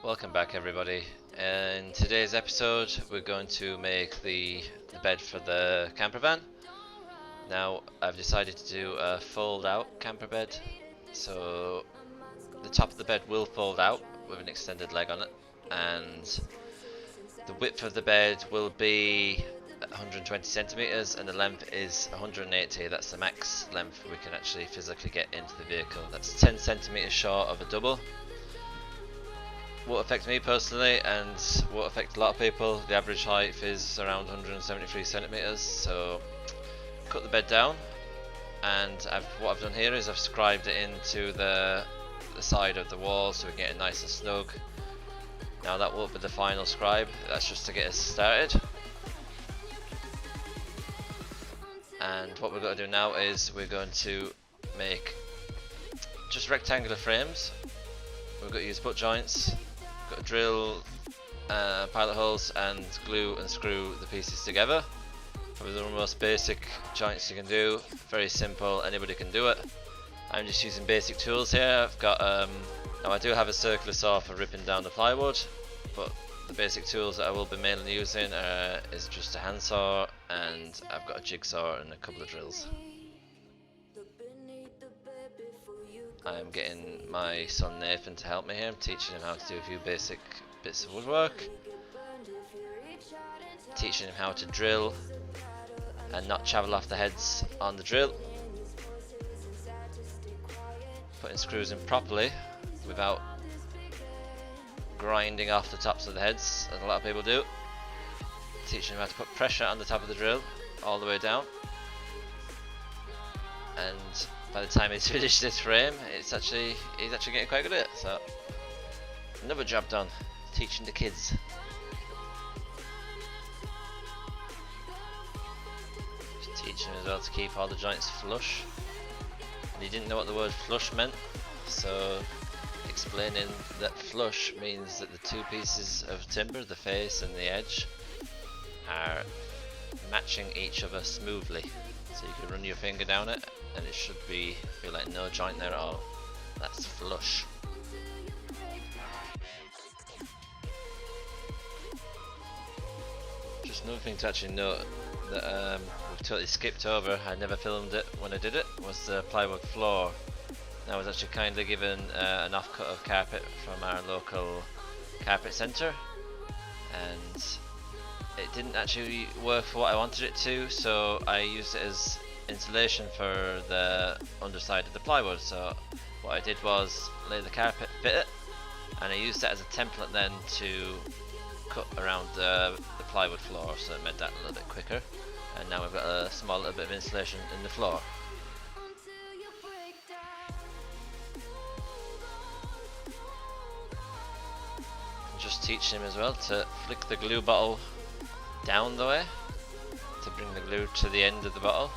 Welcome back everybody. In today's episode we're going to make the bed for the camper van. Now I've decided to do a fold out camper bed, so the top of the bed will fold out with an extended leg on it, and the width of the bed will be 120 centimeters and the length is 180. That's the max length we can actually physically get into the vehicle. That's 10 centimeters short of a double. Won't affect me personally and won't affect a lot of people. The average height is around 173 centimeters, so cut the bed down, and what I've done here is I've scribed it into the side of the wall so we can get it nice and snug. Now that won't be the final scribe, that's just to get us started. And what we're going to do now is we're going to make just rectangular frames. We're going to use butt joints. Got to drill pilot holes and glue and screw the pieces together. Probably the most basic joints you can do. Very simple, anybody can do it. I'm just using basic tools here. I've got now I do have a circular saw for ripping down the plywood, but the basic tools that I will be mainly using is just a handsaw, and I've got a jigsaw and a couple of drills. I'm getting my son Nathan to help me here. I'm teaching him how to do a few basic bits of woodwork, teaching him how to drill and not travel off the heads on the drill, putting screws in properly without grinding off the tops of the heads as a lot of people do, teaching him how to put pressure on the top of the drill all the way down, and by the time he's finished this frame, he's actually getting quite good at it. So another job done, teaching the kids. Just teaching him as well to keep all the joints flush. And he didn't know what the word flush meant, so explaining that flush means that the two pieces of timber, the face and the edge, are matching each other smoothly. So you can run your finger down it and it should feel like no joint there at all. That's flush. Just another thing to actually note that we've totally skipped over, I never filmed it when I did it, was the plywood floor. Now I was actually kindly given an offcut of carpet from our local carpet centre, and it didn't actually work for what I wanted it to, so I used it as insulation for the underside of the plywood. So what I did was lay the carpet, fit it, and I used that as a template then to cut around the plywood floor, so it made that a little bit quicker, and now we've got a small little bit of insulation in the floor. Just teaching him as well to flick the glue bottle down the way to bring the glue to the end of the bottle,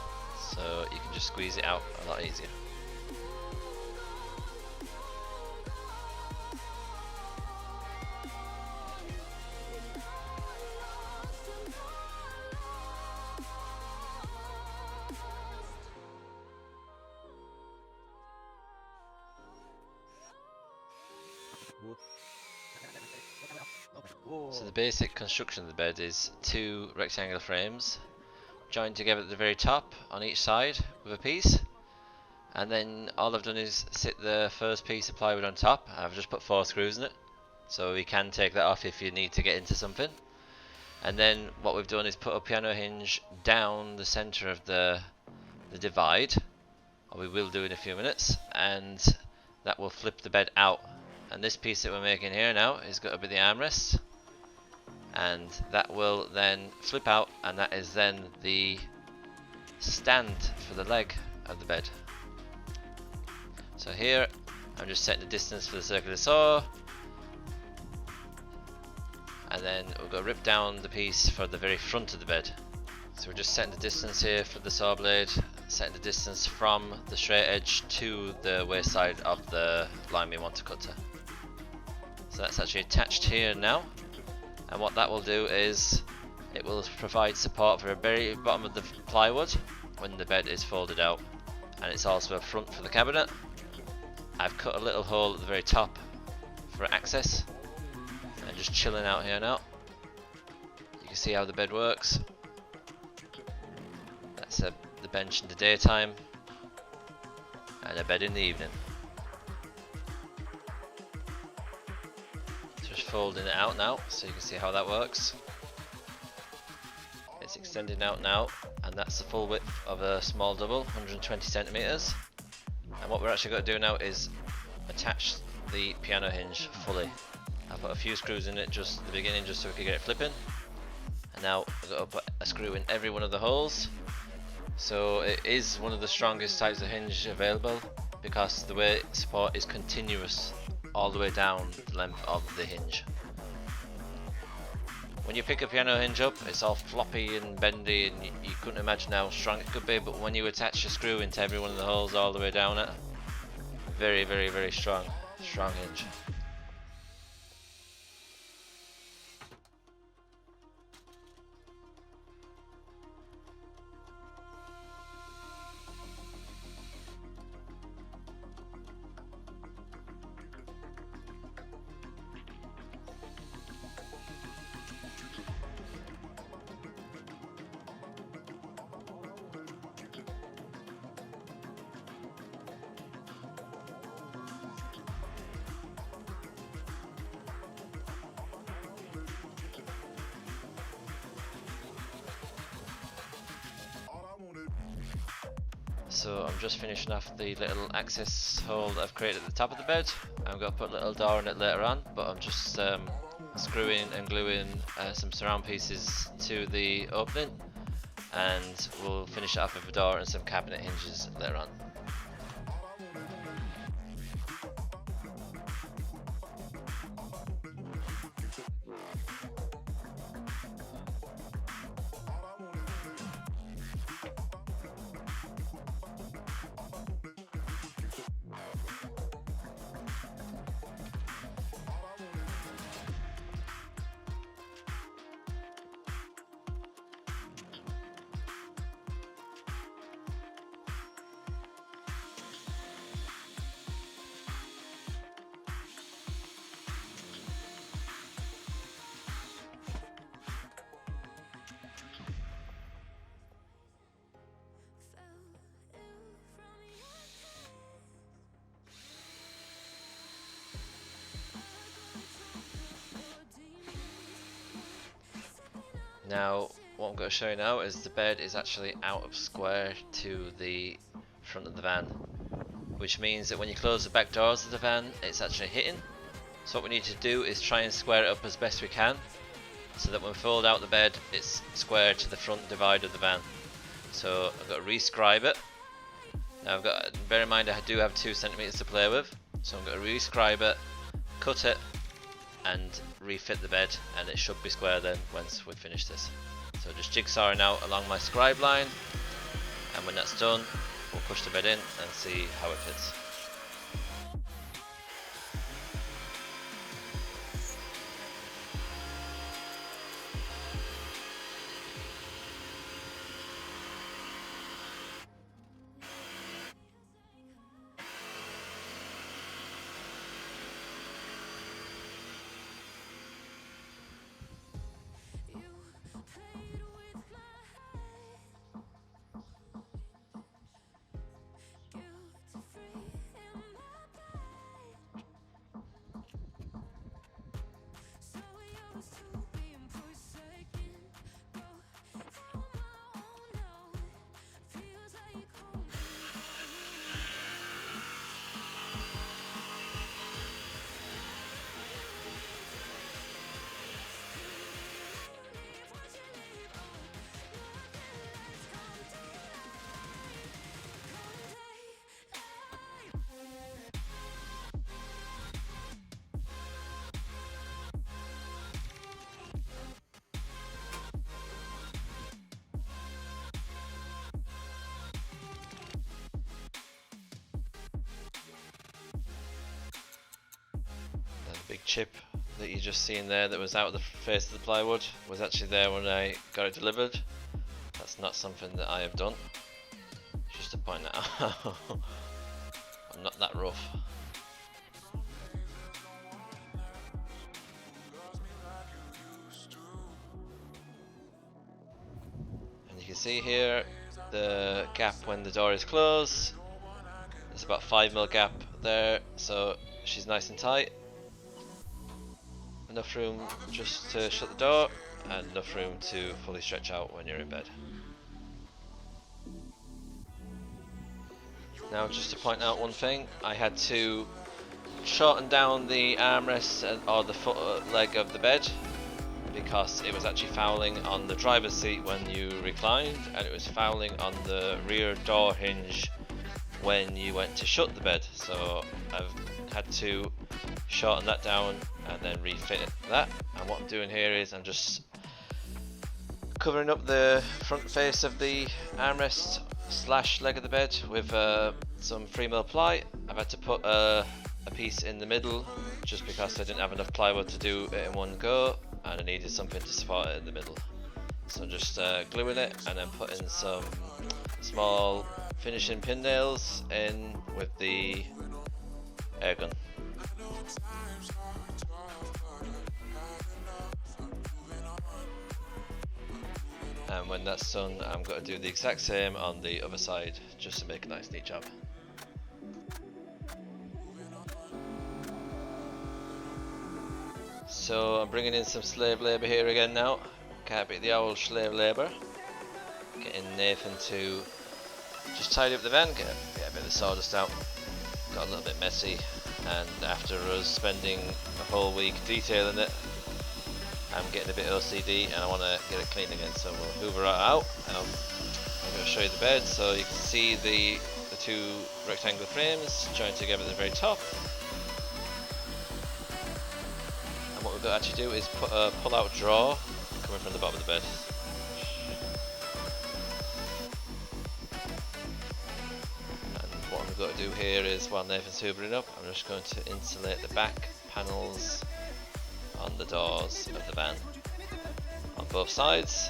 so you can just squeeze it out a lot easier. So the basic construction of the bed is two rectangular frames joined together at the very top on each side with a piece, and then all I've done is sit the first piece of plywood on top. I've just put 4 screws in it, so you can take that off if you need to get into something. And then what we've done is put a piano hinge down the center of the divide, or we will do in a few minutes, and that will flip the bed out. And this piece that we're making here now is going to be the armrest, and that will then flip out, and that is then the stand for the leg of the bed. So here I'm just setting the distance for the circular saw, and then we're going to rip down the piece for the very front of the bed. So we're just setting the distance here for the saw blade, setting the distance from the straight edge to the waist side of the line we want to cut to. So that's actually attached here now, and what that will do is it will provide support for the very bottom of the plywood when the bed is folded out, and it's also a front for the cabinet. I've cut a little hole at the very top for access, just chilling out here now. You can see how the bed works. That's the bench in the daytime and a bed in the evening. Just folding it out now so you can see how that works. It's extending out now, and that's the full width of a small double, 120 centimeters. And what we're actually going to do now is attach the piano hinge fully. I put a few screws in it just at the beginning just so we could get it flipping. And now I've got to put a screw in every one of the holes. So it is one of the strongest types of hinge available because the weight support is continuous all the way down the length of the hinge. When you pick a piano hinge up, it's all floppy and bendy, and you couldn't imagine how strong it could be, but when you attach a screw into every one of the holes all the way down it, very, very, very strong hinge. So I'm just finishing off the little access hole that I've created at the top of the bed. I'm going to put a little door in it later on, but I'm just screwing and gluing some surround pieces to the opening, and we'll finish it up with a door and some cabinet hinges later on. Now, what I'm going to show you now is the bed is actually out of square to the front of the van, which means that when you close the back doors of the van, it's actually hitting. So what we need to do is try and square it up as best we can, so that when we fold out the bed, it's square to the front divide of the van. So I've got to rescribe it. Now bear in mind I do have 2 centimeters to play with, so I'm going to rescribe it, cut it, and refit the bed, and it should be square then once we finish this. So just jigsawing out along my scribe line, and when that's done, we'll push the bed in and see how it fits. Big chip that you just seen there that was out of the face of the plywood was actually there when I got it delivered. That's not something that I have done, just to point that out. I'm not that rough. can see here the gap when the door is closed. There's about 5mm gap there, so she's nice and tight. Enough room just to shut the door, and enough room to fully stretch out when you're in bed. Now, just to point out one thing, I had to shorten down the armrest or the foot leg of the bed because it was actually fouling on the driver's seat when you reclined, and it was fouling on the rear door hinge when you went to shut the bed. So I've had to shorten that down and then refit that. And what I'm doing here is I'm just covering up the front face of the armrest slash leg of the bed with some 3mm ply. I've had to put a piece in the middle just because I didn't have enough plywood to do it in one go, and I needed something to support it in the middle. So I'm just gluing it and then putting some small finishing pin nails in with the air gun. And when that's done, I'm going to do the exact same on the other side just to make a nice neat job. So I'm bringing in some slave labour here again now. Can't beat the old slave labour. Getting Nathan to just tidy up the van, get a bit of the sawdust out. Got a little bit messy, and after us spending a whole week detailing it, I'm getting a bit OCD and I want to get it clean again. So we'll hoover it out. I'm going to show you the bed so you can see the two rectangular frames joined together at the very top. What we've got to actually do is put a pull-out drawer coming from the bottom of the bed. And what we've got to do here is, while Nathan's hoovering up, I'm just going to insulate the back panels on the doors of the van on both sides.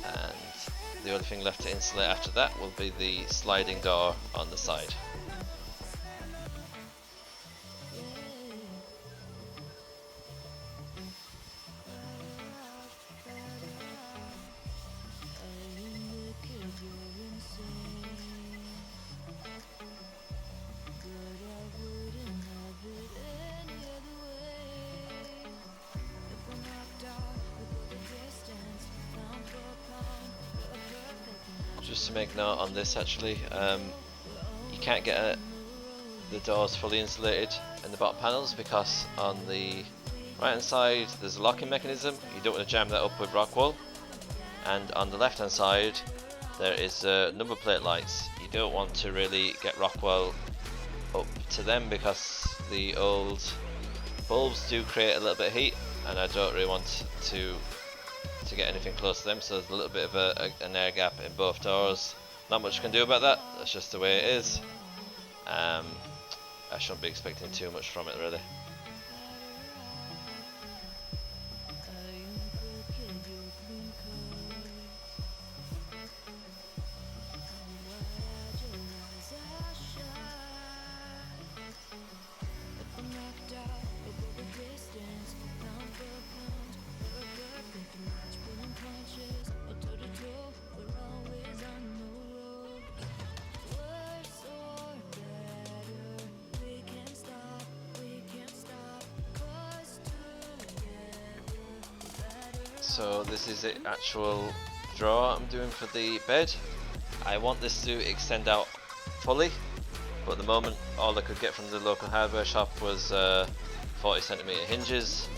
And the only thing left to insulate after that will be the sliding door on the side. Just to make note on this, actually, you can't get the doors fully insulated in the bottom panels because on the right hand side there's a locking mechanism. You don't want to jam that up with rock wool, and on the left hand side there is number plate lights. You don't want to really get rock wool up to them because the old bulbs do create a little bit of heat, and I don't really want to get anything close to them, so there's a little bit of an air gap in both doors. Not much you can do about that, that's just the way it is. I shouldn't be expecting too much from it, really. So this is the actual drawer I'm doing for the bed. I want this to extend out fully, but at the moment all I could get from the local hardware shop was 40cm hinges.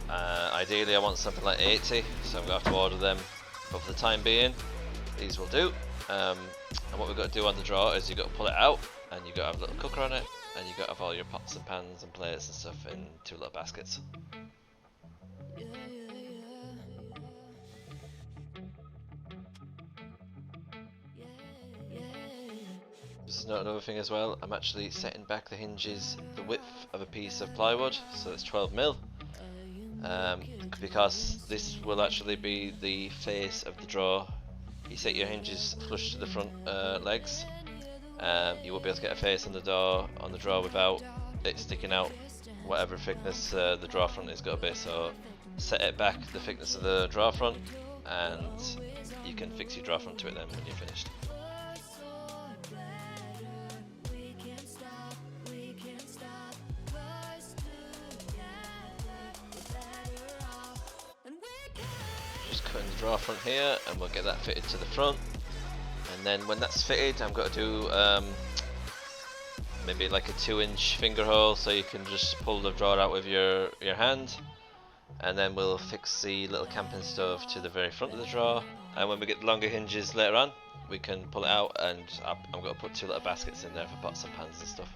Ideally I want something like 80, so I'm going to have to order them, but for the time being these will do. And what we've got to do on the drawer is you've got to pull it out, and you've got to have a little cooker on it, and you've got to have all your pots and pans and plates and stuff in two little baskets. Just note another thing as well, I'm actually setting back the hinges the width of a piece of plywood, so it's 12mm, because this will actually be the face of the drawer. You set your hinges flush to the front legs, you won't be able to get a face on the drawer without it sticking out whatever thickness the drawer front is going to be. So set it back the thickness of the drawer front, and you can fix your drawer front to it then when you're finished. Just cutting the drawer front here, and we'll get that fitted to the front. And then when that's fitted, I'm going to do maybe like a 2-inch finger hole, so you can just pull the drawer out with your hand. And then we'll fix the little camping stove to the very front of the drawer. And when we get the longer hinges later on, we can pull it out, and I'm going to put 2 little baskets in there for pots and pans and stuff.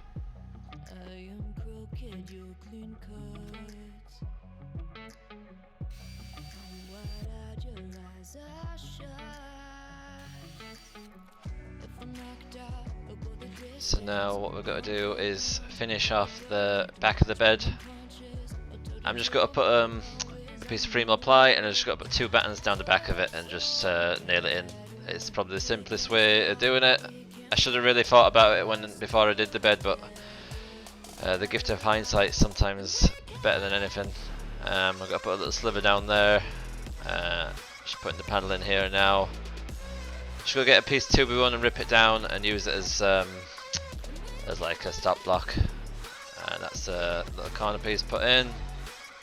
So now what we're going to do is finish off the back of the bed. I'm just going to put a piece of Freemel ply, and I just got to put 2 battens down the back of it and just nail it in. It's probably the simplest way of doing it. I should have really thought about it before I did the bed, but the gift of hindsight is sometimes better than anything. I've got to put a little sliver down there. Just putting the panel in here now. Just go get a piece of 2x1 and rip it down and use it as like a stop block. And that's a little corner piece put in.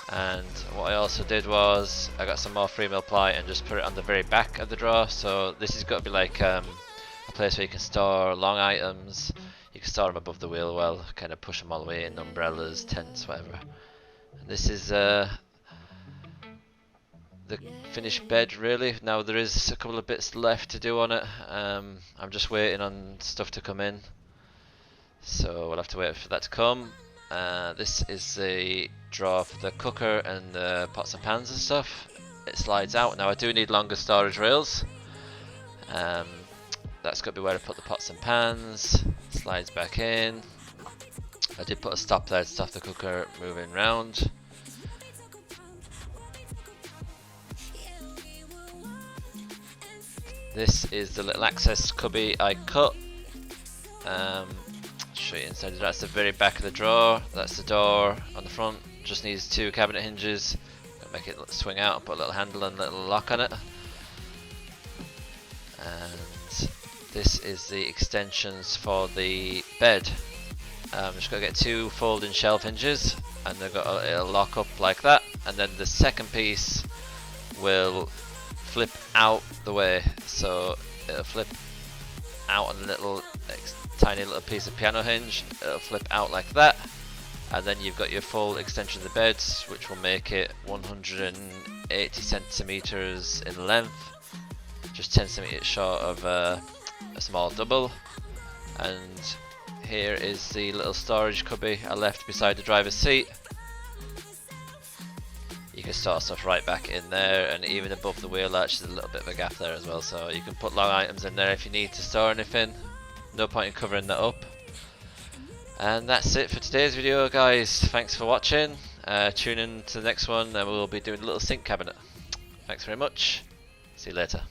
And what I also did was I got some more Freemel ply and just put it on the very back of the drawer. So this has got to be like a place where you can store long items. You can store them above the wheel well, kind of push them all the way in, umbrellas, tents, whatever. And this is the finished bed really. Now there is a couple of bits left to do on it. I'm just waiting on stuff to come in, so we'll have to wait for that to come. This is the drawer for the cooker and the pots and pans and stuff. It slides out. Now I do need longer storage rails. That's got to be where I put the pots and pans. Slides back in. I did put a stop there to stop the cooker moving round. This is the little access cubby I cut. Show you inside. That's the very back of the drawer. That's the door on the front. Just needs 2 cabinet hinges. Make it swing out and put a little handle and a little lock on it. And this is the extensions for the bed. Just got to get 2 folding shelf hinges, and they've got it'll lock up like that. And then the second piece will flip out the way, so it'll flip out on the little tiny little piece of piano hinge. It'll flip out like that, and then you've got your full extension of the bed, which will make it 180 centimeters in length, just 10 centimeters short of a small double. And here is the little storage cubby I left beside the driver's seat. You can store stuff right back in there, and even above the wheel arch there's a little bit of a gap there as well, so you can put long items in there if you need to store anything. No point in covering that up. And that's it for today's video, guys. Thanks for watching. Tune in to the next one, and we'll be doing a little sink cabinet. Thanks very much. See you later.